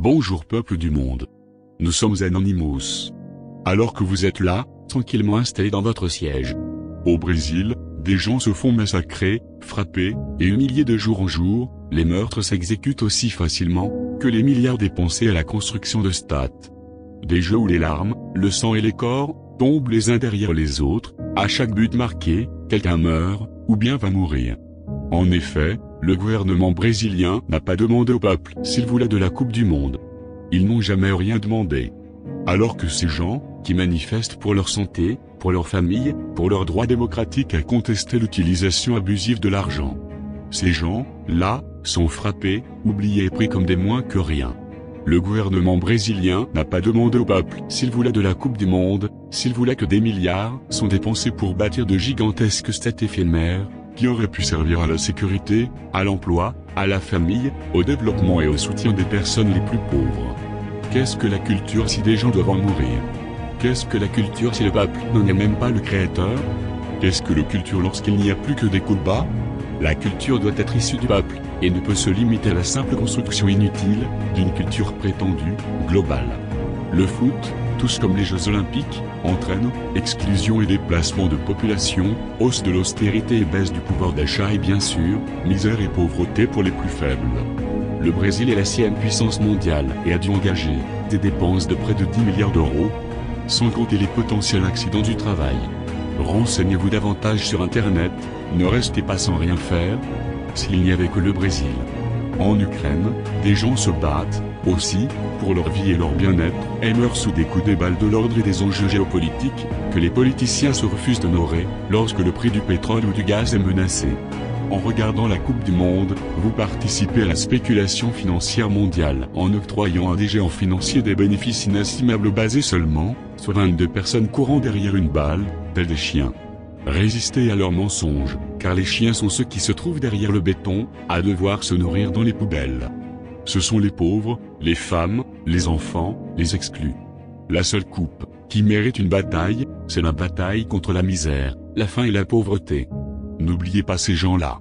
Bonjour peuple du monde. Nous sommes Anonymous. Alors que vous êtes là, tranquillement installés dans votre siège. Au Brésil, des gens se font massacrer, frapper, et humilier de jour en jour, les meurtres s'exécutent aussi facilement, que les milliards dépensés à la construction de stades. Des jeux où les larmes, le sang et les corps, tombent les uns derrière les autres, à chaque but marqué, quelqu'un meurt, ou bien va mourir. En effet, le gouvernement brésilien n'a pas demandé au peuple s'il voulait de la Coupe du Monde. Ils n'ont jamais rien demandé. Alors que ces gens, qui manifestent pour leur santé, pour leur famille, pour leur droit démocratique à contester l'utilisation abusive de l'argent. Ces gens-là, sont frappés, oubliés et pris comme des moins que rien. Le gouvernement brésilien n'a pas demandé au peuple s'il voulait de la Coupe du Monde, s'il voulait que des milliards sont dépensés pour bâtir de gigantesques stades éphémères, qui auraient pu servir à la sécurité, à l'emploi, à la famille, au développement et au soutien des personnes les plus pauvres. Qu'est-ce que la culture si des gens doivent en mourir? Qu'est-ce que la culture si le peuple n'en est même pas le créateur? Qu'est-ce que la culture lorsqu'il n'y a plus que des coups de bas? La culture doit être issue du peuple, et ne peut se limiter à la simple construction inutile, d'une culture prétendue, globale. Le foot, tous comme les Jeux Olympiques, entraîne exclusion et déplacement de population, hausse de l'austérité et baisse du pouvoir d'achat et bien sûr, misère et pauvreté pour les plus faibles. Le Brésil est la 6e puissance mondiale et a dû engager des dépenses de près de 10 milliards d'euros, sans compter les potentiels accidents du travail. Renseignez-vous davantage sur Internet, ne restez pas sans rien faire, s'il n'y avait que le Brésil. En Ukraine, des gens se battent, aussi, pour leur vie et leur bien-être, et meurent sous des coups des balles de l'ordre et des enjeux géopolitiques, que les politiciens se refusent d'honorer, lorsque le prix du pétrole ou du gaz est menacé. En regardant la Coupe du Monde, vous participez à la spéculation financière mondiale en octroyant à des géants financiers des bénéfices inestimables basés seulement sur 22 personnes courant derrière une balle, tels des chiens. Résistez à leurs mensonges, car les chiens sont ceux qui se trouvent derrière le béton, à devoir se nourrir dans les poubelles. Ce sont les pauvres, les femmes, les enfants, les exclus. La seule coupe qui mérite une bataille, c'est la bataille contre la misère, la faim et la pauvreté. N'oubliez pas ces gens-là.